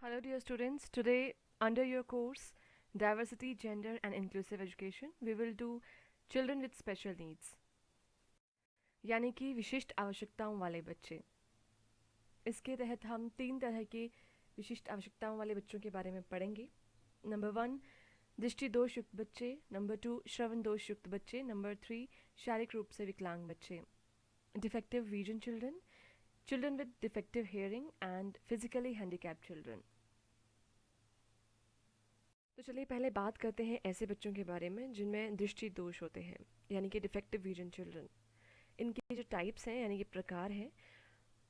Hello, dear students. Today, under your course, Diversity, Gender and Inclusive Education, we will do Children with Special Needs, यानी कि विशिष्ट आवश्यकताओं वाले बच्चे। इसके तहत हम 3 तरह के विशिष्ट आवश्यकताओं वाले बच्चों के बारे में पढ़ेंगे। नंबर 1, दृष्टि दोष युक्त बच्चे। नंबर 2, श्रवण दोष युक्त बच्चे। नंबर 3, शारीरिक रूप से विकलांग बच्चे। Defective vision children, children with defective hearing and physically handicapped children. तो चलिए पहले बात करते हैं ऐसे बच्चों के बारे में जिनमें दृष्टि दोष होते हैं, यानी कि डिफेक्टिव विजन चिल्ड्रन। इनके जो टाइप्स हैं यानी कि प्रकार हैं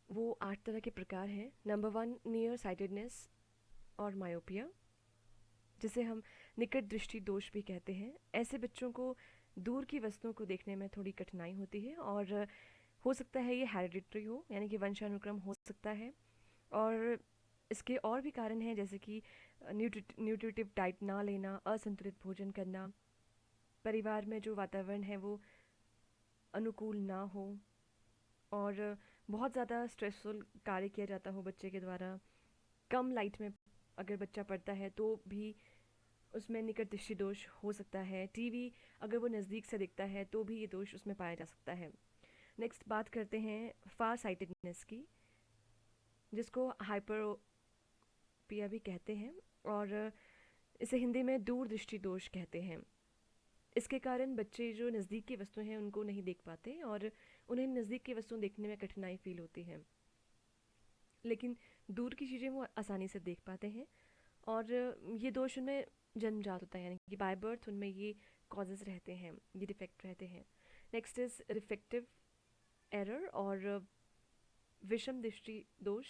वो 8 तरह के प्रकार हैं। नंबर 1, नियर साइटेडनेस और मायोपिया, जिसे हम निकट दृष्टि दोष भी कहते हैं। ऐसे बच्चों को दूर की वस्तुओं को देखने में थोड़ी कठिनाई होती है और हो सकता है ये हेरिडिटरी हो, यानी कि वंशानुक्रम हो सकता है। और इसके और भी कारण हैं, जैसे कि न्यूट्रिटिव डाइट ना लेना, असंतुलित भोजन करना, परिवार में जो वातावरण है वो अनुकूल ना हो, और बहुत ज़्यादा स्ट्रेसफुल कार्य किया जाता हो बच्चे के द्वारा। कम लाइट में अगर बच्चा पढ़ता है तो भी उसमें निकट दृष्टि दोष हो सकता है। टीवी अगर वो नज़दीक से देखता है तो भी ये दोष उसमें पाया जा सकता है। नेक्स्ट बात करते हैं फार साइटेडनेस की, जिसको हाइपरोपिया भी कहते हैं, और इसे हिंदी में दूर दृष्टि दोष कहते हैं। इसके कारण बच्चे जो नज़दीक की वस्तुएं हैं उनको नहीं देख पाते और उन्हें नज़दीक की वस्तुएं देखने में कठिनाई फील होती है, लेकिन दूर की चीज़ें वो आसानी से देख पाते हैं। और ये दोष उनमें जन्मजात होता है, यानी कि बाय बर्थ उनमें ये कॉजेज़ रहते हैं, ये डिफेक्ट रहते हैं। नेक्स्ट इज रिफ्लेक्टिव एरर और विषम दृष्टि दोष।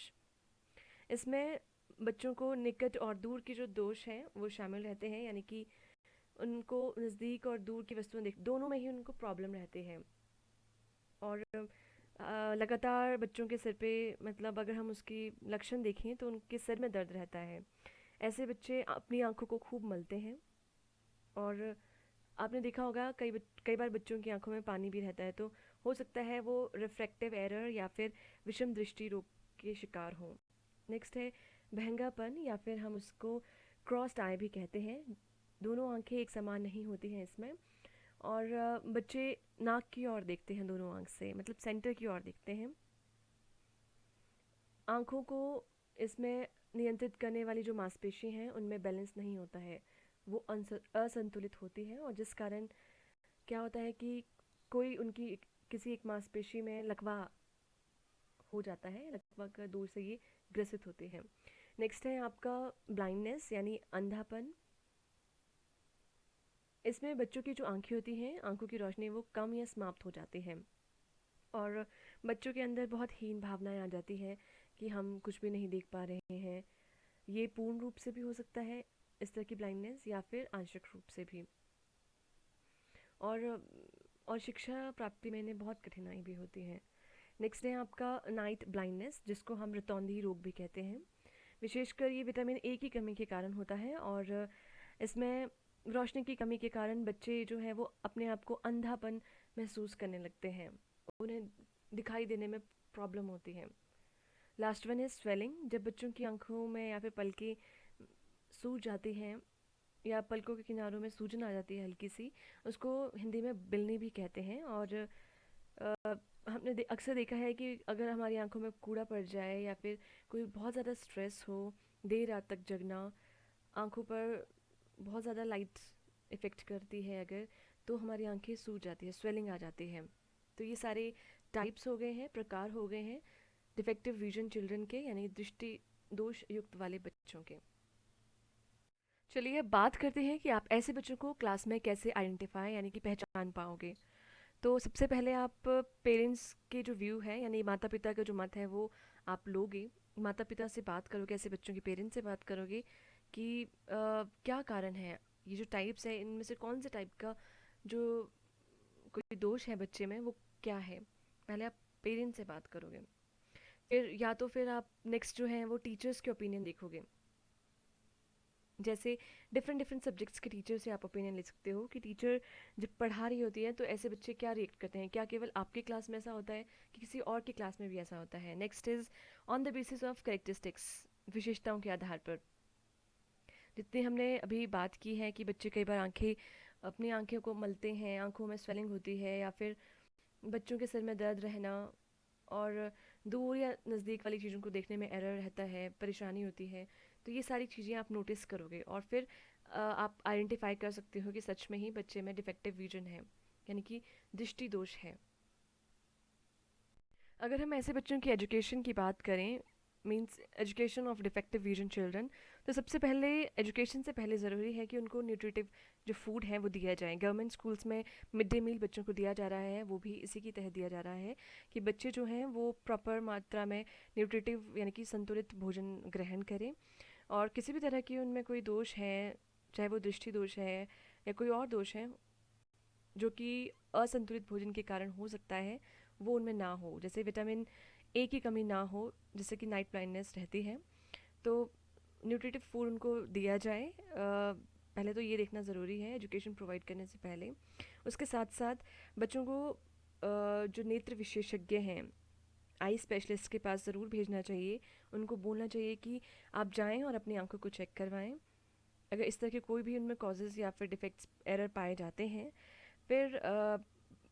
इसमें बच्चों को निकट और दूर के जो दोष हैं वो शामिल रहते हैं, यानी कि उनको नज़दीक और दूर की वस्तुएं देख दोनों में ही उनको प्रॉब्लम रहते हैं। और लगातार बच्चों के सिर पे, मतलब अगर हम उसकी लक्षण देखें तो उनके सिर में दर्द रहता है। ऐसे बच्चे अपनी आंखों को खूब मलते हैं, और आपने देखा होगा कई बार बच्चों की आंखों में पानी भी रहता है, तो हो सकता है वो रिफ्रैक्टिव एरर या फिर विषम दृष्टि रोग के शिकार हों। नेक्स्ट है बहंगापन, या फिर हम उसको क्रॉस्ड आई भी कहते हैं। दोनों आंखें एक समान नहीं होती हैं इसमें, और बच्चे नाक की ओर देखते हैं दोनों आंख से, मतलब सेंटर की ओर देखते हैं। आंखों को इसमें नियंत्रित करने वाली जो मांसपेशी हैं उनमें बैलेंस नहीं होता है, वो असंतुलित होती है, और जिस कारण क्या होता है कि कोई उनकी किसी एक मांसपेशी में लकवा हो जाता है, लकवा का दोष से ये ग्रसित होते हैं। नेक्स्ट है आपका ब्लाइंडनेस यानी अंधापन। इसमें बच्चों की जो आंखें होती हैं, आंखों की रोशनी वो कम या समाप्त हो जाती है, और बच्चों के अंदर बहुत हीन भावनाएं आ जाती है कि हम कुछ भी नहीं देख पा रहे हैं। ये पूर्ण रूप से भी हो सकता है इस तरह की ब्लाइंडनेस, या फिर आंशिक रूप से भी। और और शिक्षा प्राप्ति में इन्हें बहुत कठिनाई भी होती है। नेक्स्ट है आपका नाइट ब्लाइंडनेस, जिसको हम रतौंधी रोग भी कहते हैं। विशेषकर ये विटामिन ए की कमी के कारण होता है, और इसमें रोशनी की कमी के कारण बच्चे जो है वो अपने आप को अंधापन महसूस करने लगते हैं, उन्हें दिखाई देने में प्रॉब्लम होती है। लास्ट वन है स्वेलिंग, जब बच्चों की आंखों में या फिर पलकें सूज जाती हैं या पलकों के किनारों में सूजन आ जाती है हल्की सी, उसको हिंदी में बिलनी भी कहते हैं। और हमने अक्सर देखा है कि अगर हमारी आंखों में कूड़ा पड़ जाए या फिर कोई बहुत ज़्यादा स्ट्रेस हो, देर रात तक जगना, आंखों पर बहुत ज़्यादा लाइट इफ़ेक्ट करती है अगर, तो हमारी आंखें सूज जाती है, स्वेलिंग आ जाती है। तो ये सारे टाइप्स हो गए हैं, प्रकार हो गए हैं डिफेक्टिव विजन चिल्ड्रन के, यानी दृष्टि दोष युक्त वाले बच्चों के। चलिए अब बात करते हैं कि आप ऐसे बच्चों को क्लास में कैसे आइडेंटिफाई यानी कि पहचान पाओगे। तो सबसे पहले आप पेरेंट्स के जो व्यू है, यानी माता पिता का जो मत है वो आप लोगे। माता पिता से बात करोगे, ऐसे बच्चों के पेरेंट्स से बात करोगे कि क्या कारण है, ये जो टाइप्स है इनमें से कौन से टाइप का जो कोई दोष है बच्चे में वो क्या है। पहले आप पेरेंट्स से बात करोगे, फिर या तो फिर आप नेक्स्ट जो है वो टीचर्स के ओपिनियन देखोगे। जैसे डिफरेंट डिफरेंट सब्जेक्ट्स के टीचर से आप ओपिनियन ले सकते हो कि टीचर जब पढ़ा रही होती है तो ऐसे बच्चे क्या रिएक्ट करते हैं, क्या केवल आपके क्लास में ऐसा होता है कि किसी और की क्लास में भी ऐसा होता है। Next is on the basis of characteristics, विशेषताओं के आधार पर। जितनी हमने अभी बात की है कि बच्चे कई बार अपनी आंखें को मलते हैं, आंखों में स्वेलिंग होती है, या फिर बच्चों के सिर में दर्द रहना, और दूर या नज़दीक वाली चीज़ों को देखने में एरर रहता है, परेशानी होती है। तो ये सारी चीज़ें आप नोटिस करोगे, और फिर आप आइडेंटिफाई कर सकते हो कि सच में ही बच्चे में डिफेक्टिव विजन है, यानी कि दृष्टि दोष है। अगर हम ऐसे बच्चों की एजुकेशन की बात करें, means education of defective vision children, तो सबसे पहले एजुकेशन से पहले ज़रूरी है कि उनको न्यूट्रिटिव जो फूड है वो दिया जाए। गवर्नमेंट स्कूल्स में मिड डे मील बच्चों को दिया जा रहा है, वो भी इसी की तहत दिया जा रहा है कि बच्चे जो हैं वो प्रॉपर मात्रा में न्यूट्रिटिव यानी कि संतुलित भोजन ग्रहण करें। और किसी भी तरह की उनमें कोई दोष है, चाहे वो दृष्टि दोष है या कोई और दोष है जो कि असंतुलित भोजन के कारण हो सकता है, वो उनमें ना हो। जैसे विटामिन ए की कमी ना हो, जिससे कि नाइट ब्लाइंडनेस रहती है। तो न्यूट्रिटिव फूड उनको दिया जाए। पहले तो ये देखना ज़रूरी है एजुकेशन प्रोवाइड करने से पहले। उसके साथ साथ बच्चों को जो नेत्र विशेषज्ञ हैं, आई स्पेशलिस्ट के पास ज़रूर भेजना चाहिए। उनको बोलना चाहिए कि आप जाएं और अपनी आंखों को चेक करवाएं। अगर इस तरह के कोई भी उनमें कॉजेज़ या फिर डिफेक्ट्स एरर पाए जाते हैं, फिर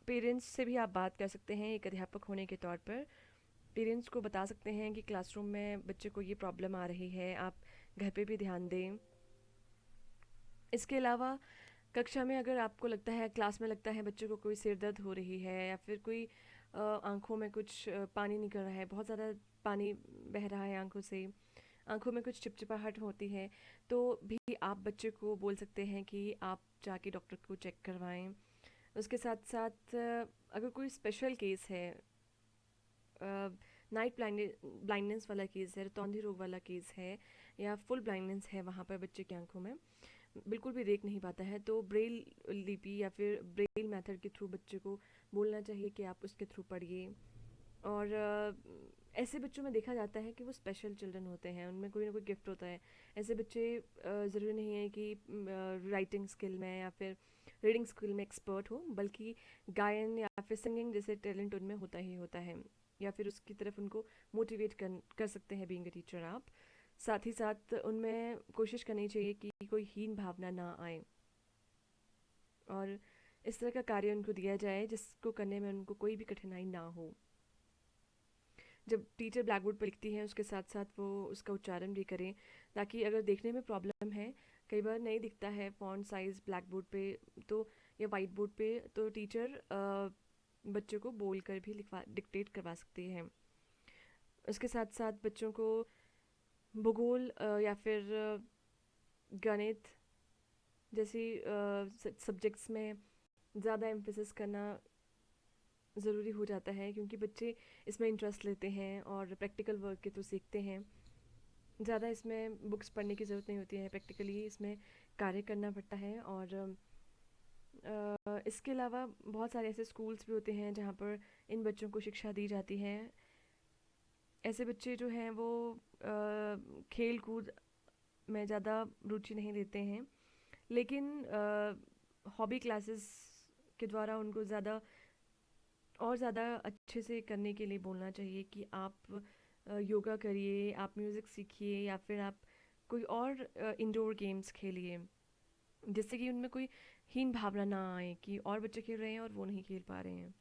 पेरेंट्स से भी आप बात कर सकते हैं। एक अध्यापक होने के तौर पर पेरेंट्स को बता सकते हैं कि क्लासरूम में बच्चे को ये प्रॉब्लम आ रही है, आप घर पे भी ध्यान दें। इसके अलावा कक्षा में अगर आपको लगता है, क्लास में लगता है बच्चे को कोई सिर दर्द हो रही है, या फिर कोई आंखों में कुछ पानी निकल रहा है, बहुत ज़्यादा पानी बह रहा है आंखों से, आंखों में कुछ चिपचिपाहट होती है, तो भी आप बच्चे को बोल सकते हैं कि आप जाके डॉक्टर को चेक करवाएं। उसके साथ साथ अगर कोई स्पेशल केस है, नाइट ब्लाइंडनेस वाला केस है, रतौंधी रोग वाला केस है, या फुल ब्लाइंडनेस है, वहाँ पर बच्चे की आंखों में बिल्कुल भी देख नहीं पाता है, तो ब्रेल लिपि या फिर ब्रेल मेथड के थ्रू बच्चे को बोलना चाहिए कि आप उसके थ्रू पढ़िए। और ऐसे बच्चों में देखा जाता है कि वो स्पेशल चिल्ड्रन होते हैं, उनमें कोई ना कोई गिफ्ट होता है। ऐसे बच्चे ज़रूरी नहीं है कि राइटिंग स्किल में या फिर रीडिंग स्किल में एक्सपर्ट हो, बल्कि गायन या फिर सिंगिंग जैसे टैलेंट उनमें होता ही होता है, या फिर उसकी तरफ उनको मोटिवेट कर सकते हैं बीइंग अ टीचर आप। साथ ही साथ उनमें कोशिश करनी चाहिए कि कोई हीन भावना ना आए, और इस तरह का कार्य उनको दिया जाए जिसको करने में उनको कोई भी कठिनाई ना हो। जब टीचर ब्लैक बोर्ड पर लिखती हैं, उसके साथ साथ वो उसका उच्चारण भी करें, ताकि अगर देखने में प्रॉब्लम है, कई बार नहीं दिखता है फॉन्ट साइज़ ब्लैक बोर्ड पे, तो या वाइट बोर्ड पे, तो टीचर बच्चों को बोल कर भी लिखवा डिक्टेट करवा सकती है। उसके साथ साथ बच्चों को भूगोल या फिर गणित जैसी सब्जेक्ट्स में ज़्यादा एम्फेसिस करना ज़रूरी हो जाता है, क्योंकि बच्चे इसमें इंटरेस्ट लेते हैं और प्रैक्टिकल वर्क के थ्रू सीखते हैं। ज़्यादा इसमें बुक्स पढ़ने की ज़रूरत नहीं होती है, प्रैक्टिकली इसमें कार्य करना पड़ता है। और इसके अलावा बहुत सारे ऐसे स्कूल्स भी होते हैं जहाँ पर इन बच्चों को शिक्षा दी जाती है। ऐसे बच्चे जो हैं वो खेल कूद में ज़्यादा रुचि नहीं लेते हैं, लेकिन हॉबी क्लासेस के द्वारा उनको ज़्यादा और ज़्यादा अच्छे से करने के लिए बोलना चाहिए कि आप योगा करिए, आप म्यूज़िक सीखिए, या फिर आप कोई और इंडोर गेम्स खेलिए, जिससे कि उनमें कोई हीन भावना ना आए कि और बच्चे खेल रहे हैं और वो नहीं खेल पा रहे हैं।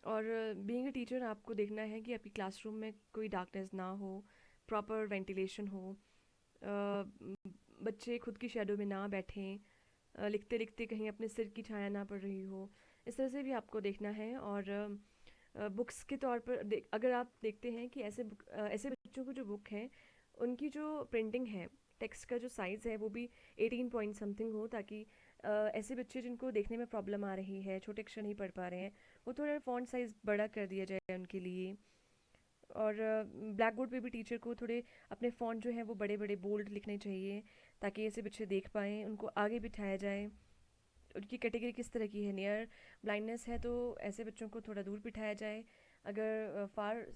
और बीइंग अ टीचर आपको देखना है कि आपकी क्लासरूम में कोई डार्कनेस ना हो, प्रॉपर वेंटिलेशन हो, बच्चे खुद की शेडो में ना बैठें, लिखते लिखते कहीं अपने सिर की छाया ना पड़ रही हो। इस तरह से भी आपको देखना है। और बुक्स के तौर पर अगर आप देखते हैं कि ऐसे बच्चों को जो बुक है, उनकी जो प्रिंटिंग है, टेक्स्ट का जो साइज़ है वो भी 18 पॉइंट समथिंग हो, ताकि ऐसे बच्चे जिनको देखने में प्रॉब्लम आ रही है, छोटे अक्षर नहीं पढ़ पा रहे हैं, वो थोड़ा फ़ॉन्ट साइज़ बड़ा कर दिया जाए उनके लिए। और ब्लैक बोर्ड पे भी टीचर को थोड़े अपने फ़ॉन्ट जो है वो बड़े बड़े बोल्ड लिखने चाहिए, ताकि ऐसे बच्चे देख पाएँ, उनको आगे बिठाया जाए। उनकी कैटेगरी किस तरह की है, नियर ब्लाइंडनेस है तो ऐसे बच्चों को थोड़ा दूर बिठाया जाए, अगर फार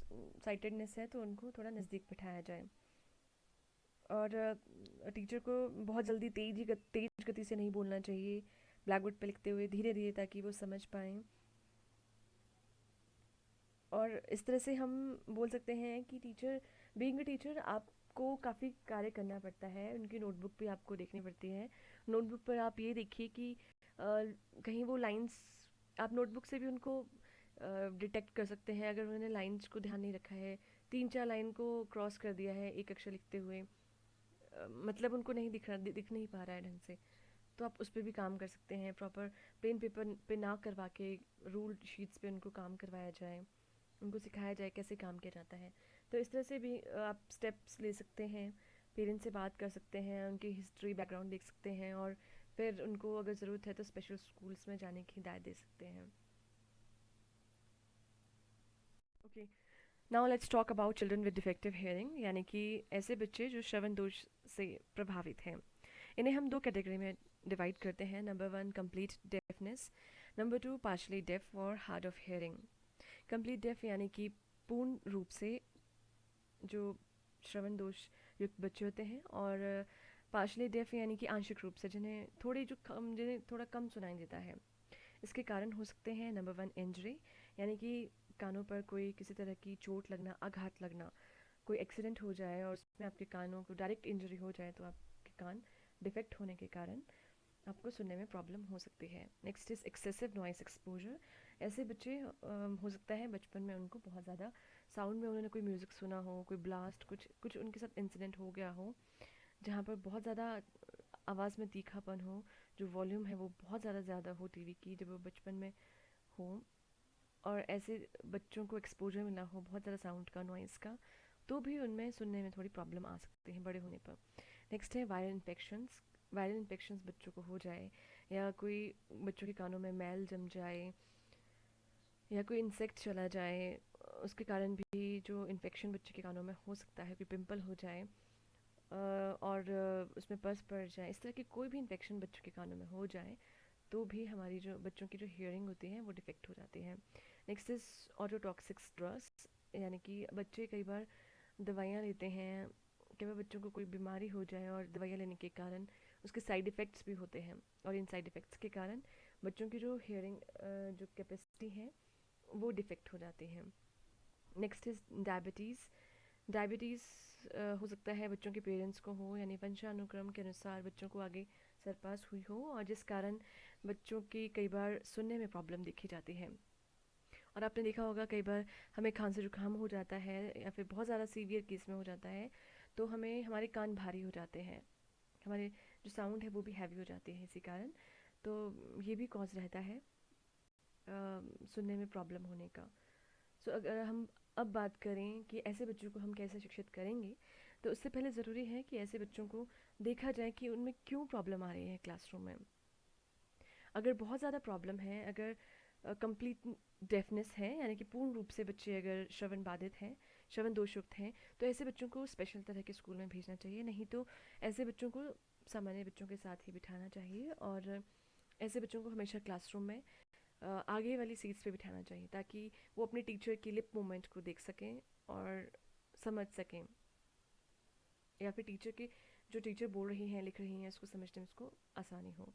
साइटेडनेस है तो उनको थोड़ा नज़दीक बिठाया जाए। और टीचर को बहुत जल्दी तेज गति से नहीं बोलना चाहिए ब्लैक बोर्ड पर लिखते हुए, धीरे धीरे, ताकि वो समझ पाएँ। और इस तरह से हम बोल सकते हैं कि टीचर बीइंग अ टीचर आपको काफ़ी कार्य करना पड़ता है, उनकी नोटबुक भी आपको देखनी पड़ती है। नोटबुक पर आप ये देखिए कि कहीं वो लाइंस, आप नोटबुक से भी उनको डिटेक्ट कर सकते हैं अगर उन्होंने लाइंस को ध्यान नहीं रखा है, 3-4 लाइन को क्रॉस कर दिया है एक अक्षर लिखते हुए, मतलब उनको नहीं दिख नहीं पा रहा है ढंग से, तो आप उस पर भी काम कर सकते हैं। प्रॉपर प्लेन पेपर पे ना करवा के रूल शीट्स पे उनको काम करवाया जाए, उनको सिखाया जाए कैसे काम किया जाता है। तो इस तरह से भी आप स्टेप्स ले सकते हैं, पेरेंट्स से बात कर सकते हैं, उनकी हिस्ट्री बैकग्राउंड देख सकते हैं, और फिर उनको अगर ज़रूरत है तो स्पेशल स्कूल्स में जाने की हिदायत दे सकते हैं। Okay, now let's talk about children with defective hearing, यानी कि ऐसे बच्चे जो श्रवण दोष से प्रभावित हैं। इन्हें हम दो कैटेगरी में डिवाइड करते हैं। Number one, complete deafness. Number two, partially deaf और hard of hearing. Complete deaf यानी कि पूर्ण रूप से जो श्रवण दोष युक्त बच्चे होते हैं, और पार्शली डेफ यानी कि आंशिक रूप से जिन्हें थोड़ा कम सुनाई देता है। इसके कारण हो सकते हैं, नंबर वन, इंजरी, यानी कि कानों पर कोई किसी तरह की चोट लगना, आघात लगना, कोई एक्सीडेंट हो जाए और उसमें आपके कानों को डायरेक्ट इंजरी हो जाए तो आपके कान डिफेक्ट होने के कारण आपको सुनने में प्रॉब्लम हो सकती है। Next is excessive noise exposure. ऐसे बच्चे हो सकता है बचपन में उनको बहुत ज़्यादा साउंड में, उन्होंने कोई म्यूज़िक सुना हो, कोई ब्लास्ट, कुछ कुछ उनके साथ इंसिडेंट हो गया हो जहाँ पर बहुत ज़्यादा आवाज़ में तीखापन हो, जो वॉल्यूम है वो बहुत ज़्यादा हो टीवी की जब वो बचपन में हो, और ऐसे बच्चों को एक्सपोजर मिला हो बहुत ज़्यादा साउंड का, नॉइज़ का, तो भी उनमें सुनने में थोड़ी प्रॉब्लम आ सकती है बड़े होने पर। नेक्स्ट है वायरल इन्फेक्शंस। वायरल इन्फेक्शंस बच्चों को हो जाए, या कोई बच्चों के कानों में मैल जम जाए, या कोई इंसेक्ट चला जाए, उसके कारण भी जो इन्फेक्शन बच्चे के कानों में हो सकता है, कोई पिंपल हो जाए, और उसमें पस पड़ जाए, इस तरह की कोई भी इन्फेक्शन बच्चों के कानों में हो जाए तो भी हमारी जो बच्चों की जो हियरिंग होती है वो डिफेक्ट हो जाती है। नेक्स्ट इज ऑटोटॉक्सिक्स ड्रग्स, यानी कि बच्चे कई बार दवाइयाँ लेते हैं, कई बार बच्चों को कोई बीमारी हो जाए और दवाइयाँ लेने के कारण उसके साइड इफ़ेक्ट्स भी होते हैं, और इन साइड इफ़ेक्ट्स के कारण बच्चों की जो हियरिंग जो कैपेसिटी है वो डिफेक्ट हो जाती है। Next is diabetes. डायबिटीज़ हो सकता है बच्चों के पेरेंट्स को हो, यानी वंशानुक्रम के अनुसार बच्चों को आगे सरपास हुई हो, और जिस कारण बच्चों की कई बार सुनने में प्रॉब्लम देखी जाती है। और आपने देखा होगा कई बार हमें खांसी जुकाम हो जाता है, या फिर बहुत ज़्यादा सीवियर केस में हो जाता है, तो हमें हमारे कान भारी हो जाते हैं, हमारे जो साउंड है वो भी हैवी हो जाती है इसी कारण। तो ये भी कॉज रहता है सुनने में प्रॉब्लम होने का। सो अगर हम अब बात करें कि ऐसे बच्चों को हम कैसे शिक्षित करेंगे, तो उससे पहले ज़रूरी है कि ऐसे बच्चों को देखा जाए कि उनमें क्यों प्रॉब्लम आ रही है क्लासरूम में। अगर बहुत ज़्यादा प्रॉब्लम है, अगर कंप्लीट डेफनेस है, यानी कि पूर्ण रूप से बच्चे अगर श्रवण बाधित हैं, श्रवण दोषयुक्त हैं, तो ऐसे बच्चों को स्पेशल तरह के स्कूल में भेजना चाहिए। नहीं तो ऐसे बच्चों को सामान्य बच्चों के साथ ही बिठाना चाहिए, और ऐसे बच्चों को हमेशा क्लासरूम में आगे वाली सीट्स पे बिठाना चाहिए, ताकि वो अपने टीचर की लिप मूवमेंट को देख सकें और समझ सकें, या फिर टीचर की जो टीचर बोल रही हैं, लिख रही हैं, उसको समझने में उसको आसानी हो।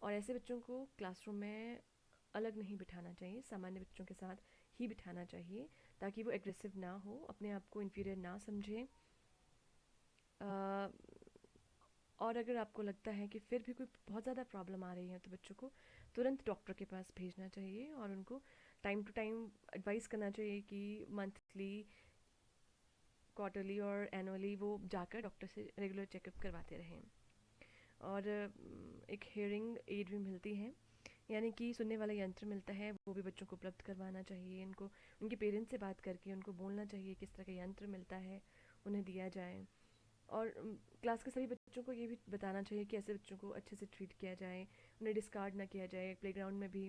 और ऐसे बच्चों को क्लासरूम में अलग नहीं बिठाना चाहिए, सामान्य बच्चों के साथ ही बिठाना चाहिए, ताकि वो एग्रेसिव ना हो, अपने आप को इन्फीरियर ना समझें। और अगर आपको लगता है कि फिर भी कोई बहुत ज़्यादा प्रॉब्लम आ रही है, तो बच्चों को तुरंत डॉक्टर के पास भेजना चाहिए, और उनको टाइम टू टाइम एडवाइस करना चाहिए कि मंथली, क्वार्टरली और एनुअली वो जाकर डॉक्टर से रेगुलर चेकअप करवाते रहें। और एक हेयरिंग एड भी मिलती है, यानी कि सुनने वाला यंत्र मिलता है, वो भी बच्चों को उपलब्ध करवाना चाहिए। इनको उनके पेरेंट्स से बात करके उनको बोलना चाहिए किस तरह का यंत्र मिलता है, उन्हें दिया जाए। और क्लास के सभी बच्चों को ये भी बताना चाहिए कि ऐसे बच्चों को अच्छे से ट्रीट किया जाए, उन्हें डिस्कार्ड ना किया जाए, प्लेग्राउंड में भी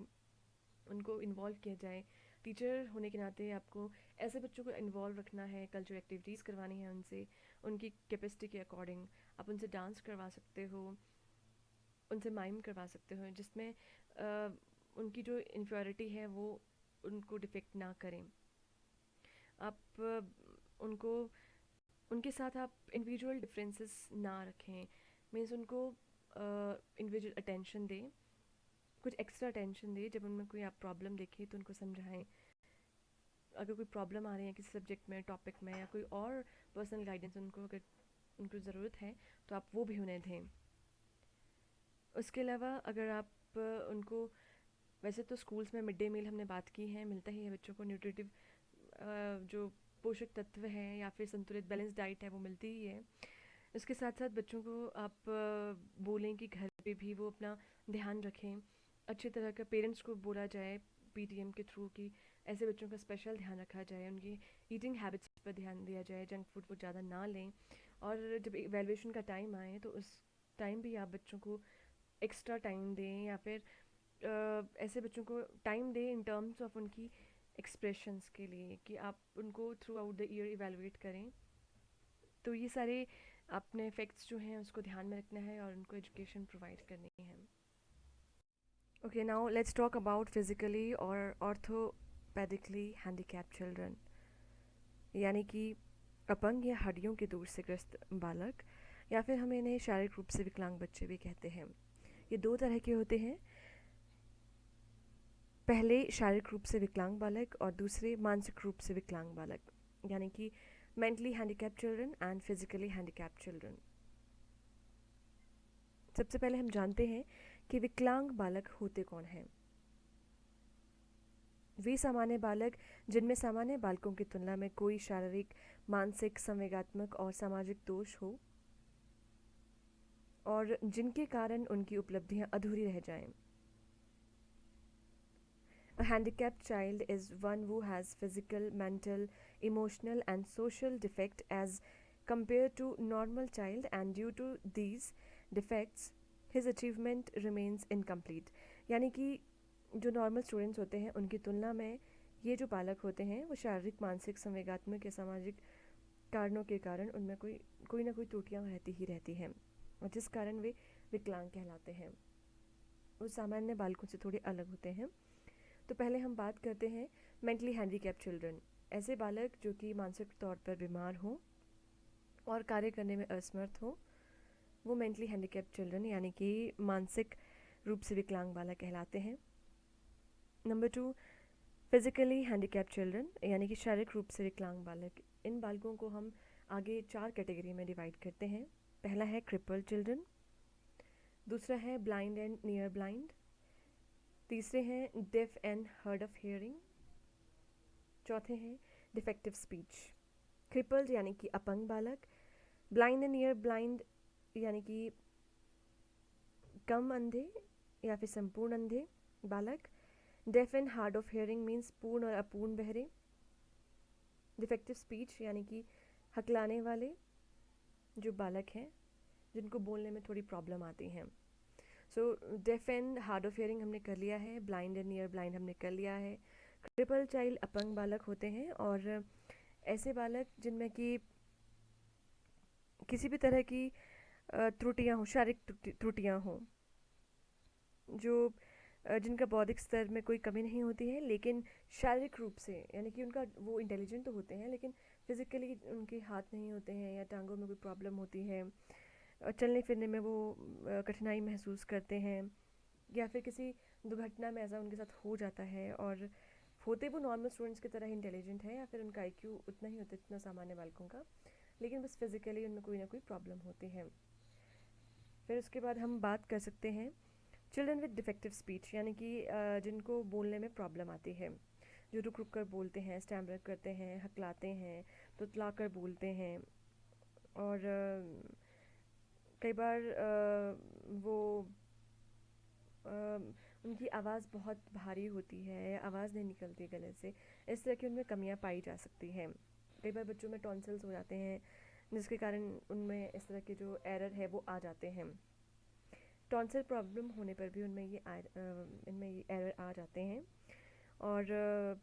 उनको इन्वॉल्व किया जाए। टीचर होने के नाते आपको ऐसे बच्चों को इन्वॉल्व रखना है, कल्चरल एक्टिविटीज़ करवानी है उनसे, उनकी कैपेसिटी के अकॉर्डिंग। आप उनसे डांस करवा सकते हो, उनसे माइम करवा सकते हो, जिसमें उनकी जो इन्फ्योरिटी है वो उनको डिफेक्ट ना करें। आप उनको, उनके साथ आप इंडिविजुअल डिफरेंसेस ना रखें, मीन्स उनको इंडिविजुअल अटेंशन दें, कुछ एक्स्ट्रा अटेंशन दें, जब उनमें कोई आप प्रॉब्लम देखें तो उनको समझाएं। अगर कोई प्रॉब्लम आ रही है किसी सब्जेक्ट में, टॉपिक में, या कोई और पर्सनल गाइडेंस उनको अगर उनको ज़रूरत है तो आप वो भी उन्हें दें। उसके अलावा अगर आप उनको, वैसे तो स्कूल्स में मिड डे मील हमने बात की है, मिलता ही है बच्चों को न्यूट्रिटिव जो पोषक तत्व हैं या फिर संतुलित बैलेंस डाइट है वो मिलती ही है। इसके साथ साथ बच्चों को आप बोलें कि घर पे भी वो अपना ध्यान रखें। अच्छी तरह का पेरेंट्स को बोला जाए पीटीएम के थ्रू कि ऐसे बच्चों का स्पेशल ध्यान रखा जाए, उनकी ईटिंग हैबिट्स पर ध्यान दिया जाए, जंक फूड वो ज़्यादा ना लें। और जब इवैल्यूएशन का टाइम आए तो उस टाइम भी आप बच्चों को एक्स्ट्रा टाइम दें, या फिर ऐसे बच्चों को टाइम दें इन टर्म्स ऑफ उनकी एक्सप्रेशंस के लिए, कि आप उनको through out the year evaluate करें। तो ये सारे अपने इफ़ेक्ट्स जो हैं उसको ध्यान में रखना है और उनको एजुकेशन प्रोवाइड करनी है। Okay, now let's talk about physically और ऑर्थोपेडिकली हैंडीकैप चिल्ड्रन, यानी कि अपंग या हड्डियों के दोष से ग्रस्त बालक, या फिर हम इन्हें शारीरिक रूप से विकलांग बच्चे भी कहते हैं। ये दो तरह के होते हैं, पहले शारीरिक रूप से विकलांग बालक और दूसरे मानसिक रूप से विकलांग बालक, यानी कि mentally handicap children and physically handicap children. सबसे पहले हम जानते हैं कि विकलांग बालक होते कौन हैं। वे सामान्य बालक जिनमें सामान्य बालकों की तुलना में कोई शारीरिक, मानसिक, संवेगात्मक और सामाजिक दोष हो और जिनके कारण उनकी उपलब्धियां अधूरी रह जाएं। A handicapped child is one who has physical, mental, emotional and social defect as compared to normal child, and due to these defects his achievement remains incomplete। यानी कि जो नॉर्मल स्टूडेंट्स होते हैं उनकी तुलना में ये जो बालक होते हैं वो शारीरिक, मानसिक, संवेगात्मक या सामाजिक कारणों के कारण उनमें कोई ना कोई त्रुटियां रहती ही रहती हैं, और जिस कारण वे विकलांग कहलाते हैं। वो सामान्य बालकों से थोड़े अलग होते हैं। तो पहले हम बात करते हैं मेंटली हैंडीकैप चिल्ड्रन, ऐसे बालक जो कि मानसिक तौर पर बीमार हों और कार्य करने में असमर्थ हों, वो मेंटली हैंडीकैप चिल्ड्रन यानी कि मानसिक रूप से विकलांग बालक कहलाते हैं। नंबर 2, फिजिकली हैंडीकैप चिल्ड्रन यानी कि शारीरिक रूप से विकलांग बालक। इन बालकों को हम आगे 4 कैटेगरी में डिवाइड करते हैं। पहला है क्रिपल्ड चिल्ड्रन, दूसरा है ब्लाइंड एंड नियर ब्लाइंड, तीसरे हैं def and hard of hearing, चौथे हैं डिफेक्टिव स्पीच। क्रिपल्ड यानी कि अपंग बालक, ब्लाइंड एंड नियर ब्लाइंड यानी कि कम अंधे या फिर संपूर्ण अंधे बालक, def and hard of hearing means पूर्ण और अपूर्ण बहरे, डिफेक्टिव स्पीच यानी कि हकलाने वाले जो बालक हैं जिनको बोलने में थोड़ी प्रॉब्लम आती हैं। So deaf and hard of hearing हमने कर लिया है, ब्लाइंड एंड नियर ब्लाइंड हमने कर लिया है। क्रिपल चाइल्ड अपंग बालक होते हैं, और ऐसे बालक जिनमें कि किसी भी तरह की त्रुटियां हों, शारीरिक त्रुटियां हों, जो जिनका बौद्धिक स्तर में कोई कमी नहीं होती है, लेकिन शारीरिक रूप से यानी कि उनका वो इंटेलिजेंट तो होते हैं लेकिन फिजिकली उनके हाथ नहीं होते हैं या टांगों में कोई प्रॉब्लम होती है, चलने फिरने में वो कठिनाई महसूस करते हैं, या फिर किसी दुर्घटना में ऐसा उनके साथ हो जाता है, और होते वो नॉर्मल स्टूडेंट्स की तरह इंटेलिजेंट है या फिर उनका आईक्यू उतना ही होता है जितना सामान्य बालकों का, लेकिन बस फिजिकली उनमें कोई ना कोई प्रॉब्लम होती है। फिर उसके बाद हम बात कर सकते हैं चिल्ड्रन विद डिफेक्टिव स्पीच, यानी कि जिनको बोलने में प्रॉब्लम आती है, जो रुक रुक कर बोलते हैं, स्टैमर करते हैं, हकलाते हैं, तुतला कर बोलते हैं, और कई बार वो उनकी आवाज़ बहुत भारी होती है, आवाज़ नहीं निकलती गले से, इस तरह की उनमें कमियां पाई जा सकती हैं। कई बार बच्चों में टॉन्सिल्स हो जाते हैं जिसके कारण उनमें इस तरह के जो एरर है वो आ जाते हैं। टॉन्सिल प्रॉब्लम होने पर भी इनमें ये एरर आ जाते हैं, और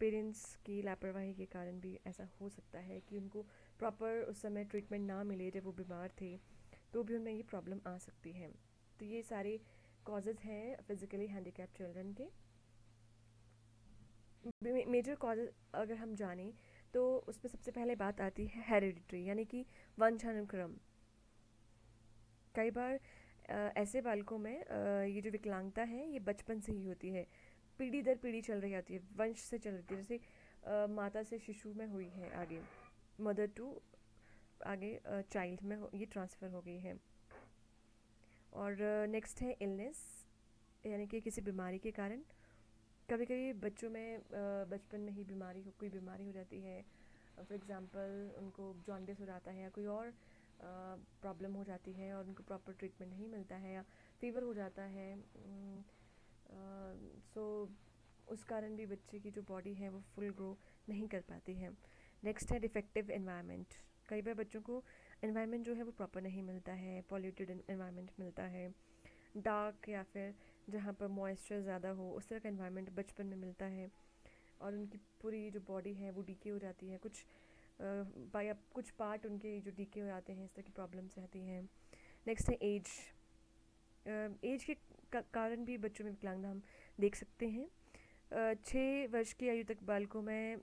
पेरेंट्स की लापरवाही के कारण भी ऐसा हो सकता है कि उनको प्रॉपर उस समय ट्रीटमेंट ना मिले जब वो बीमार थे, तो भी उनमें ये प्रॉब्लम आ सकती है। तो ये सारे कॉजेज़ हैं फिज़िकली हैंडीकैप चिल्ड्रन के। मेजर कॉजेज़ अगर हम जानें तो उसमें सबसे पहले बात आती है हेरिडिटरी, यानी कि वंशानुक्रम। कई बार ऐसे बालकों में ये जो विकलांगता है ये बचपन से ही होती है, पीढ़ी दर पीढ़ी चल रही आती है, वंश से चल रही है। जैसे माता से शिशु में हुई है, आगे मदर टू आगे चाइल्ड में ये ट्रांसफ़र हो गई है। और नेक्स्ट है इलनेस, यानी कि किसी बीमारी के कारण कभी कभी बच्चों में बचपन में ही कोई बीमारी हो जाती है। फॉर एग्ज़ाम्पल उनको जॉन्डिस हो जाता है या कोई और प्रॉब्लम हो जाती है और उनको प्रॉपर ट्रीटमेंट नहीं मिलता है, या फीवर हो जाता है। सो उस कारण भी बच्चे की जो बॉडी है वो फुल ग्रो नहीं कर पाती है। नेक्स्ट है डिफेक्टिव एनवायरनमेंट। कई बार बच्चों को एनवायरनमेंट जो है वो प्रॉपर नहीं मिलता है, पॉल्यूटेड एनवायरनमेंट मिलता है, डार्क या फिर जहाँ पर मॉइस्चर ज़्यादा हो उस तरह का एनवायरनमेंट बचपन में मिलता है, और उनकी पूरी जो बॉडी है वो डीके हो जाती है। कुछ पार्ट उनके जो डीके हो जाते हैं, इस तरह की प्रॉब्लम्स रहती हैं। नेक्स्ट है एज। एज के कारण भी बच्चों में विकलांगता हम देख सकते हैं। 6 वर्ष की आयु तक बालकों में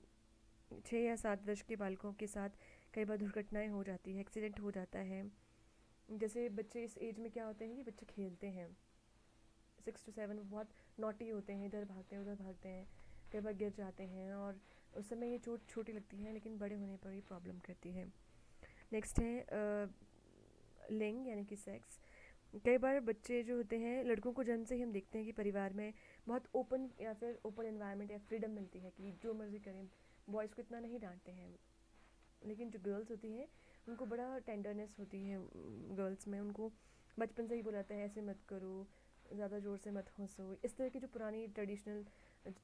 6 या 7 वर्ष के बालकों के साथ कई बार दुर्घटनाएं हो जाती है, एक्सीडेंट हो जाता है। जैसे बच्चे इस एज में क्या होते हैं कि बच्चे खेलते हैं, 6 to 7 बहुत नॉटी होते हैं, इधर भागते हैं उधर भागते हैं, कई बार गिर जाते हैं और उस समय ये चोट छोटी लगती है लेकिन बड़े होने पर ये प्रॉब्लम करती है। नेक्स्ट है लिंग यानी कि सेक्स। कई बार बच्चे जो होते हैं, लड़कों को जन्म से ही हम देखते हैं कि परिवार में बहुत ओपन या फिर ओपन एनवायरनमेंट या फ्रीडम मिलती है कि जो मर्ज़ी करें, बॉयज़ को इतना नहीं डांटते हैं। लेकिन जो गर्ल्स होती हैं उनको बड़ा टेंडरनेस होती है, गर्ल्स में उनको बचपन से ही बोला जाता है ऐसे मत करो, ज़्यादा ज़ोर से मत हंसो। इस तरह की जो पुरानी ट्रेडिशनल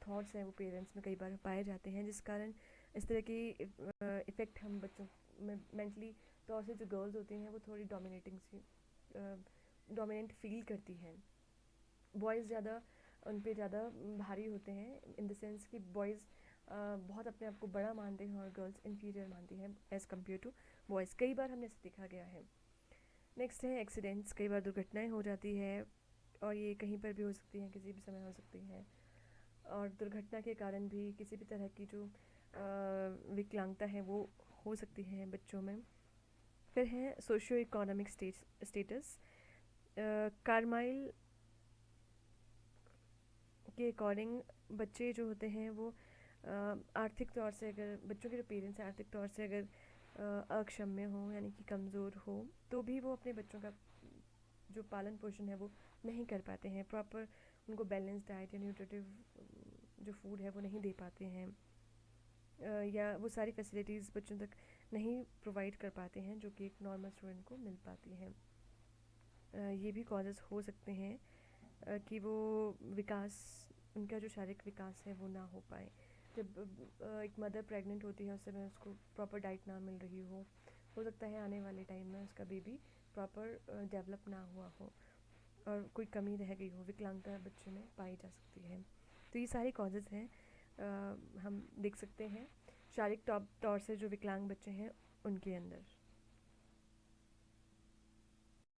थॉट्स हैं वो पेरेंट्स में कई बार पाए जाते हैं, जिस कारण इस तरह की इफ़ेक्ट हम बच्चों में मेंटली तौर से जो गर्ल्स होती हैं वो थोड़ी डोमिनेंट फील करती हैं। बॉयज़ ज़्यादा उन पे ज़्यादा भारी होते हैं, इन द सेंस कि बॉयज़ बहुत अपने आप को बड़ा मानते हैं और गर्ल्स इन्फीरियर मानती हैं एज़ कम्पेयर टू बॉयज़। कई बार हमने इसे देखा गया है। नेक्स्ट है एक्सीडेंट्स। कई बार दुर्घटनाएं हो जाती है और ये कहीं पर भी हो सकती हैं, किसी भी समय हो सकती हैं, और दुर्घटना के कारण भी किसी भी तरह की जो विकलांगता है वो हो सकती है बच्चों में। फिर है सोशियो इकोनॉमिक स्टेटस। कार्माइल के अकॉर्डिंग बच्चे जो होते हैं वो आर्थिक तौर से, अगर बच्चों के जो पेरेंट्स हैं आर्थिक तौर से अगर अक्षम्य हो यानी कि कमज़ोर हो, तो भी वो अपने बच्चों का जो पालन पोषण है वो नहीं कर पाते हैं, प्रॉपर उनको बैलेंस डाइट या न्यूट्रिटिव जो फूड है वो नहीं दे पाते हैं, या वो सारी फैसिलिटीज़ बच्चों तक नहीं प्रोवाइड कर पाते हैं जो कि एक नॉर्मल स्टूडेंट को मिल पाती हैं। ये भी कॉजेज़ हो सकते हैं कि वो विकास, उनका जो शारीरिक विकास है वो ना हो पाए। जब एक मदर प्रेग्नेंट होती है उस समय उसको प्रॉपर डाइट ना मिल रही हो सकता है आने वाले टाइम में उसका बेबी प्रॉपर डेवलप ना हुआ हो और कोई कमी रह गई हो, विकलांगता बच्चे में पाई जा सकती है। तो ये सारे कॉजेज़ हैं हम देख सकते हैं शारीरिक तौर से जो विकलांग बच्चे हैं उनके अंदर।